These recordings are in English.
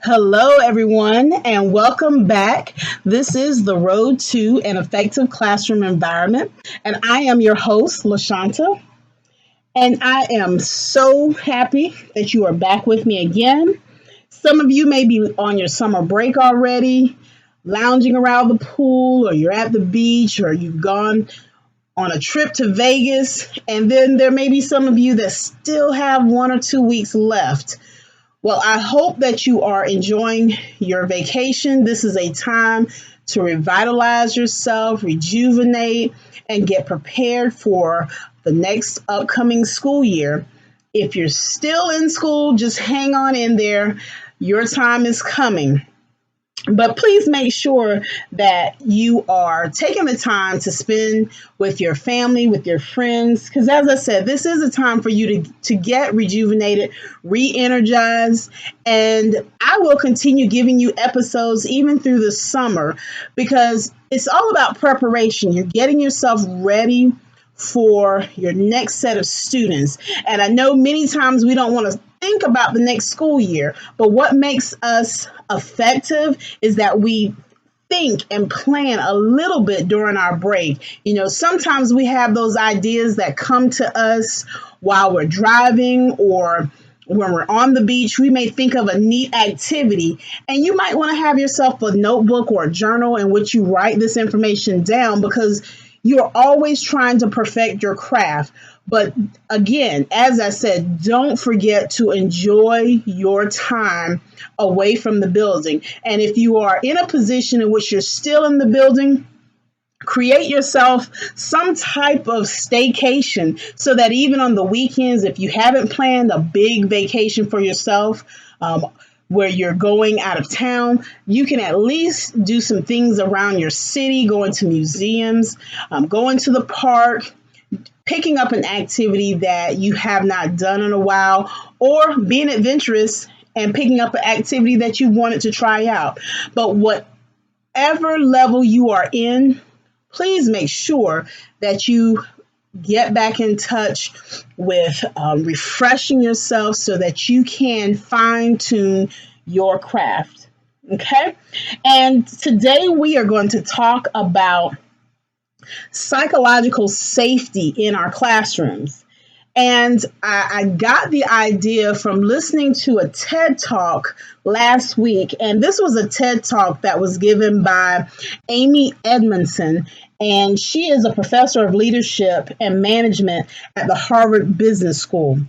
Hello, everyone, and welcome back. This is The Road to an Effective Classroom Environment, and I am your host, LaShanta, and I am so happy that you are back with me again. Some of you may be on your summer break already, lounging around the pool, or you're at the beach, or you've gone on a trip to Vegas, and then there may be some of you that still have 1 or 2 weeks left. Well, I hope that you are enjoying your vacation. This is a time to revitalize yourself, rejuvenate, and get prepared for the next upcoming school year. If you're still in school, just hang on in there. Your time is coming. But please make sure that you are taking the time to spend with your family, with your friends, because as I said, this is a time for you to get rejuvenated, re-energized, and I will continue giving you episodes even through the summer because it's all about preparation. You're getting yourself ready for your next set of students. And I know many times we don't want to think about the next school year, but what makes us effective is that we think and plan a little bit during our break. Sometimes we have those ideas that come to us while we're driving or when we're on the beach. We may think of a neat activity, and you might want to have yourself a notebook or a journal in which you write this information down because you're always trying to perfect your craft. But again, as I said, don't forget to enjoy your time away from the building. And if you are in a position in which you're still in the building, create yourself some type of staycation so that even on the weekends, if you haven't planned a big vacation for yourself, where you're going out of town, you can at least do some things around your city, going to museums, going to the park, picking up an activity that you have not done in a while, or being adventurous and picking up an activity that you wanted to try out. But whatever level you are in, please make sure that you get back in touch with refreshing yourself so that you can fine-tune your craft. Okay? And today we are going to talk about psychological safety in our classrooms. And I got the idea from listening to a TED Talk last week. And this was a TED Talk that was given by Amy Edmondson. And she is a professor of leadership and management at the Harvard Business School.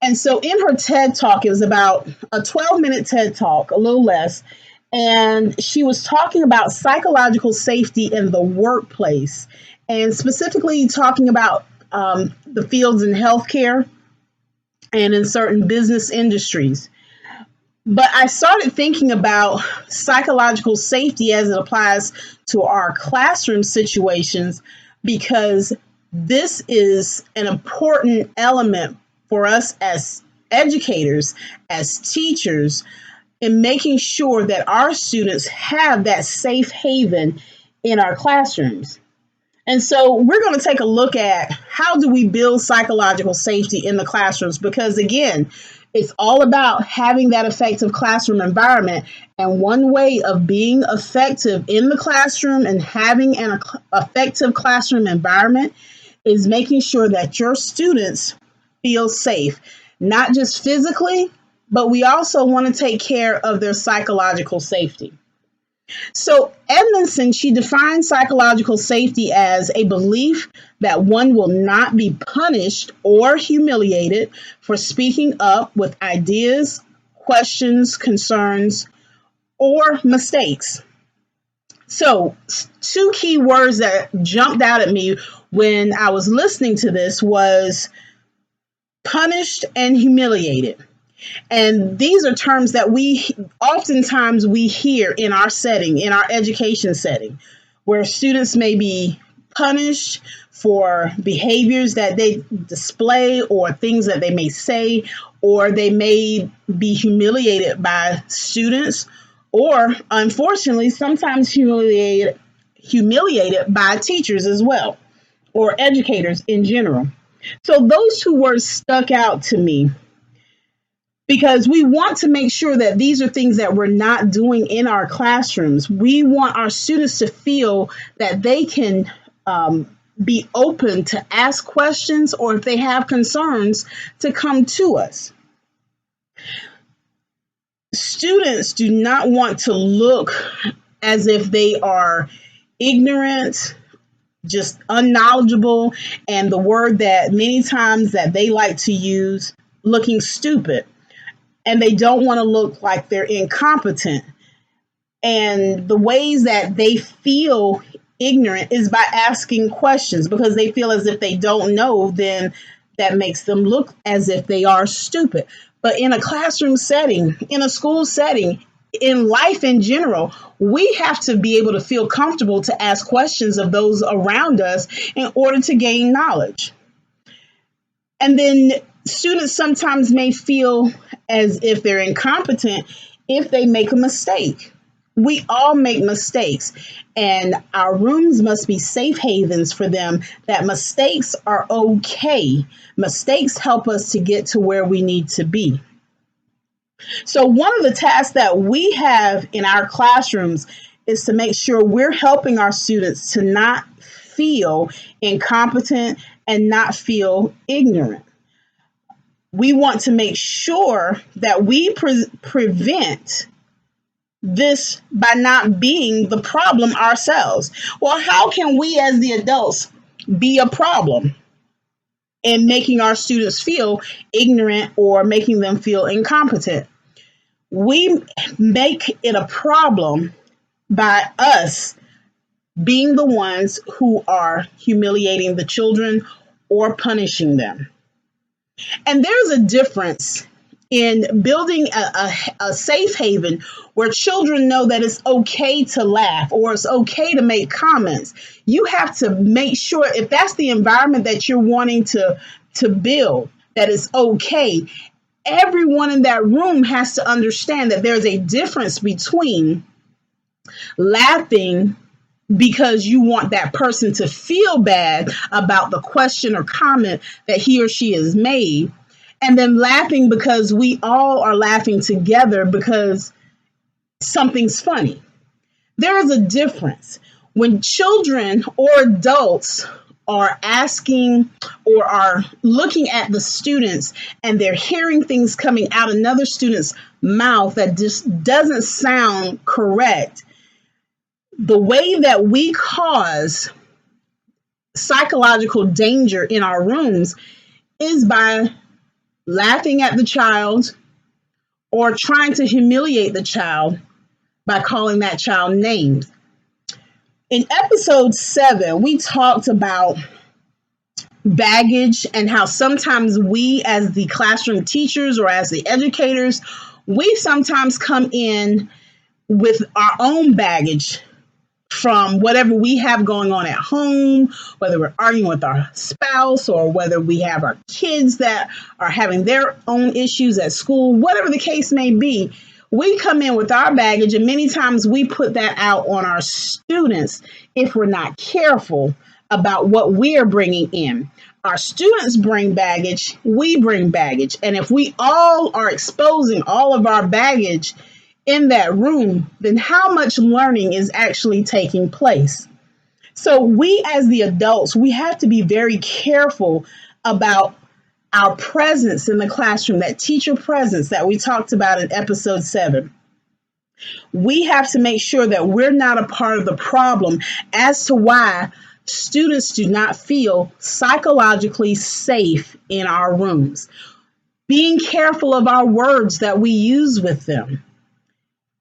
And so in her TED Talk, it was about a 12-minute TED Talk, a little less. And she was talking about psychological safety in the workplace, and specifically talking about the fields in healthcare and in certain business industries. But I started thinking about psychological safety as it applies to our classroom situations, because this is an important element for us as educators, as teachers, in making sure that our students have that safe haven in our classrooms. And so we're going to take a look at how do we build psychological safety in the classrooms, because again, it's all about having that effective classroom environment. And one way of being effective in the classroom and having an effective classroom environment is making sure that your students feel safe, not just physically, but we also want to take care of their psychological safety. So Edmondson, she defines psychological safety as a belief that one will not be punished or humiliated for speaking up with ideas, questions, concerns, or mistakes. So two key words that jumped out at me when I was listening to this was punished and humiliated. And these are terms that oftentimes we hear in our setting, in our education setting, where students may be punished for behaviors that they display or things that they may say, or they may be humiliated by students, or unfortunately, sometimes humiliated by teachers as well, or educators in general. So those two words stuck out to me. because we want to make sure that these are things that we're not doing in our classrooms. We want our students to feel that they can be open to ask questions, or if they have concerns, to come to us. Students do not want to look as if they are ignorant, just unknowledgeable, and the word that many times that they like to use, looking stupid. And they don't want to look like they're incompetent. And the ways that they feel ignorant is by asking questions, because they feel as if they don't know, then that makes them look as if they are stupid. But in a classroom setting, in a school setting, in life in general, we have to be able to feel comfortable to ask questions of those around us in order to gain knowledge. And then students sometimes may feel as if they're incompetent if they make a mistake. We all make mistakes, and our rooms must be safe havens for them, that mistakes are okay. Mistakes help us to get to where we need to be. So one of the tasks that we have in our classrooms is to make sure we're helping our students to not feel incompetent and not feel ignorant. We want to make sure that we prevent this by not being the problem ourselves. Well, how can we as the adults be a problem in making our students feel ignorant or making them feel incompetent? We make it a problem by us being the ones who are humiliating the children or punishing them. And there's a difference in building a safe haven where children know that it's okay to laugh or it's okay to make comments. You have to make sure, if that's the environment that you're wanting to build, that it's okay. Everyone in that room has to understand that there's a difference between laughing because you want that person to feel bad about the question or comment that he or she has made, and then laughing because we all are laughing together because something's funny. There is a difference. When children or adults are asking or are looking at the students and they're hearing things coming out another student's mouth that just doesn't sound correct, the way that we cause psychological danger in our rooms is by laughing at the child or trying to humiliate the child by calling that child names. In episode 7, we talked about baggage and how sometimes we as the classroom teachers or as the educators, we sometimes come in with our own baggage from whatever we have going on at home, whether we're arguing with our spouse or whether we have our kids that are having their own issues at school, whatever the case may be. We come in with our baggage, and many times we put that out on our students if we're not careful about what we're bringing in. Our students bring baggage, we bring baggage. And if we all are exposing all of our baggage in that room, then how much learning is actually taking place? So we as the adults, we have to be very careful about our presence in the classroom, that teacher presence that we talked about in episode 7. We have to make sure that we're not a part of the problem as to why students do not feel psychologically safe in our rooms. Being careful of our words that we use with them.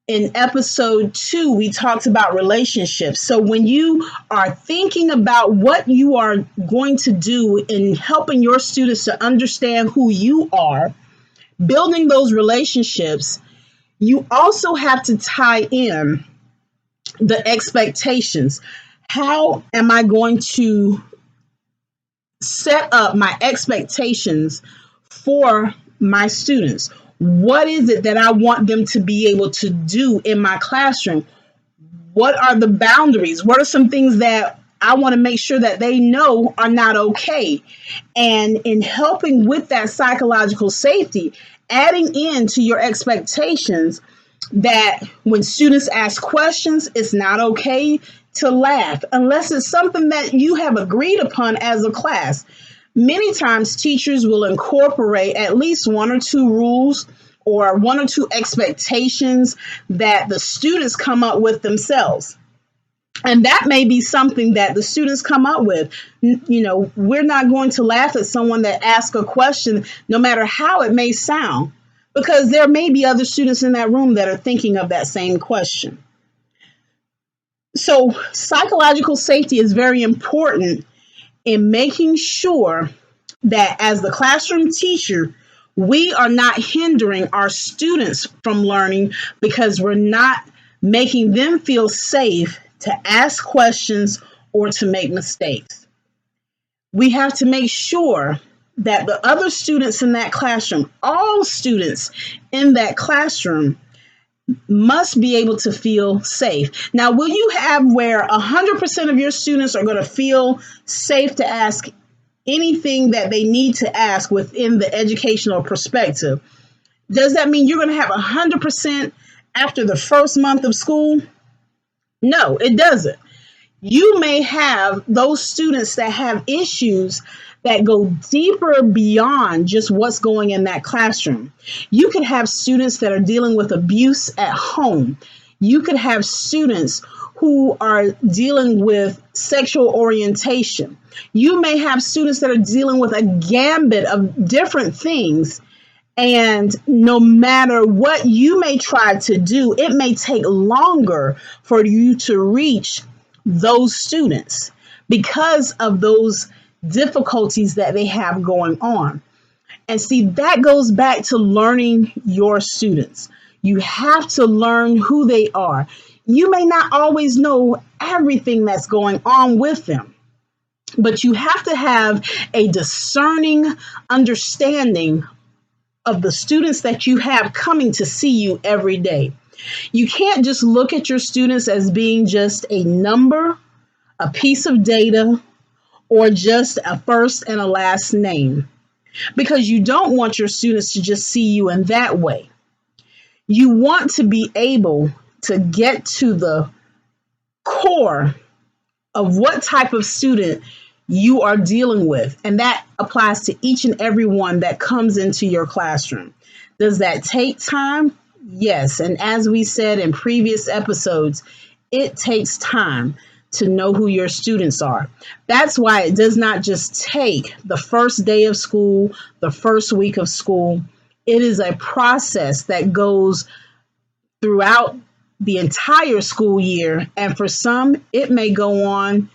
In episode 2, we talked about relationships. So when you are thinking about what you are going to do in helping your students to understand who you are, building those relationships, you also have to tie in the expectations. How am I going to set up my expectations for my students? What is it that I want them to be able to do in my classroom? What are the boundaries? What are some things that I want to make sure that they know are not okay? And in helping with that psychological safety, adding into your expectations that when students ask questions, it's not okay to laugh unless it's something that you have agreed upon as a class. Many times teachers will incorporate at least one or two rules or one or two expectations that the students come up with themselves. And that may be something that the students come up with. We're not going to laugh at someone that asks a question, no matter how it may sound, because there may be other students in that room that are thinking of that same question. So psychological safety is very important in making sure that as the classroom teacher, we are not hindering our students from learning because we're not making them feel safe to ask questions or to make mistakes. We have to make sure that the other students in that classroom, all students in that classroom, must be able to feel safe. Now, will you have where 100% of your students are going to feel safe to ask anything that they need to ask within the educational perspective? Does that mean you're going to have 100% after the first month of school? No, it doesn't. You may have those students that have issues that go deeper beyond just what's going in that classroom. You could have students that are dealing with abuse at home. You could have students who are dealing with sexual orientation. You may have students that are dealing with a gambit of different things. And no matter what you may try to do, it may take longer for you to reach those students because of those difficulties that they have going on. And see, that goes back to learning your students. You have to learn who they are. You may not always know everything that's going on with them, but you have to have a discerning understanding of the students that you have coming to see you every day. You can't just look at your students as being just a number, a piece of data, or just a first and a last name, because you don't want your students to just see you in that way. You want to be able to get to the core of what type of student you are dealing with, and that applies to each and every one that comes into your classroom. Does that take time? Yes, and as we said in previous episodes, it takes time to know who your students are. That's why it does not just take the first day of school, the first week of school. It is a process that goes throughout the entire school year, and for some, it may go on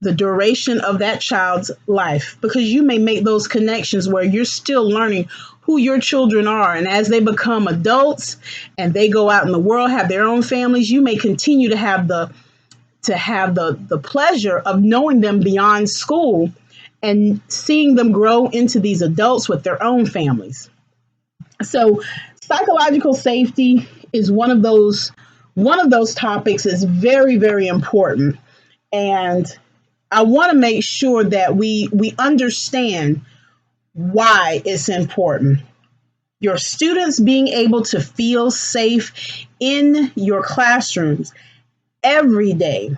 the duration of that child's life, because you may make those connections where you're still learning who your children are. And as they become adults and they go out in the world, have their own families, you may continue to have the pleasure of knowing them beyond school and seeing them grow into these adults with their own families. So psychological safety is one of those topics is very, very important. And I want to make sure that we understand why it's important. Your students being able to feel safe in your classrooms every day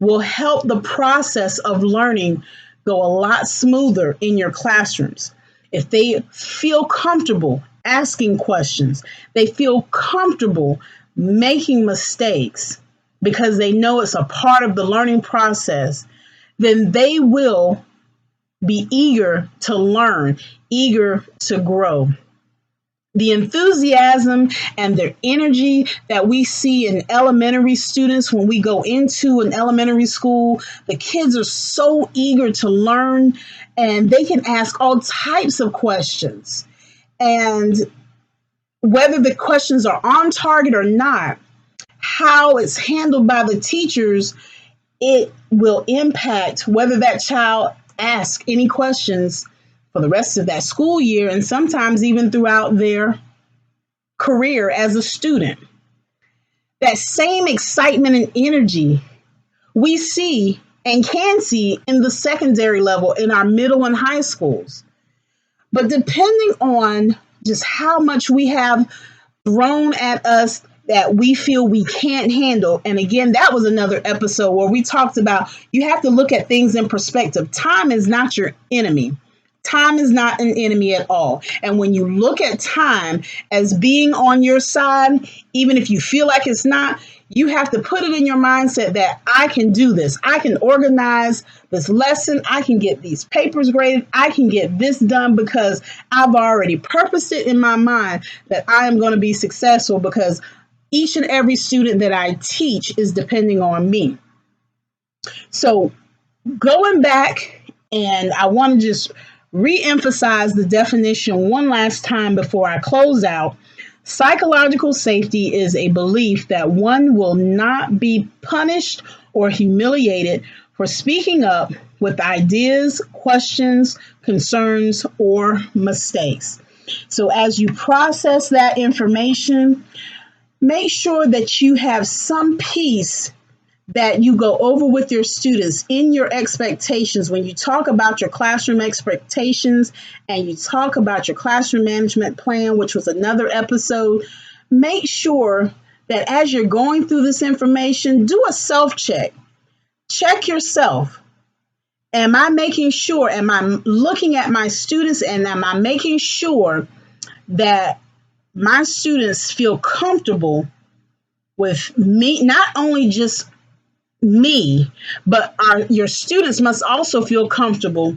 will help the process of learning go a lot smoother in your classrooms. If they feel comfortable asking questions, they feel comfortable making mistakes because they know it's a part of the learning process, then they will be eager to learn, eager to grow. The enthusiasm and their energy that we see in elementary students when we go into an elementary school, the kids are so eager to learn and they can ask all types of questions. And whether the questions are on target or not, how it's handled by the teachers, it will impact whether that child asks any questions for the rest of that school year and sometimes even throughout their career as a student. That same excitement and energy we see and can see in the secondary level in our middle and high schools. But depending on just how much we have thrown at us that we feel we can't handle. And again, that was another episode where we talked about you have to look at things in perspective. Time is not your enemy. Time is not an enemy at all. And when you look at time as being on your side, even if you feel like it's not, you have to put it in your mindset that I can do this. I can organize this lesson. I can get these papers graded. I can get this done because I've already purposed it in my mind that I am going to be successful because each and every student that I teach is depending on me. So going back, and I want to just re-emphasize the definition one last time before I close out. Psychological safety is a belief that one will not be punished or humiliated for speaking up with ideas, questions, concerns, or mistakes. So as you process that information, make sure that you have some piece that you go over with your students in your expectations. When you talk about your classroom expectations and you talk about your classroom management plan, which was another episode, make sure that as you're going through this information, do a self-check. Check yourself. Am I making sure, am I looking at my students and am I making sure that my students feel comfortable with me, not only just me, but your students must also feel comfortable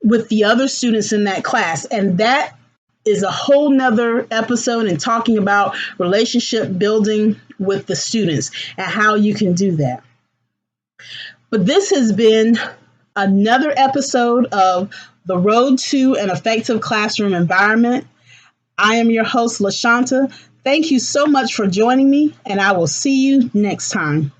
with the other students in that class. And that is a whole nother episode in talking about relationship building with the students and how you can do that. But this has been another episode of The Road to an Effective Classroom Environment. I am your host, LaShanta. Thank you so much for joining me, and I will see you next time.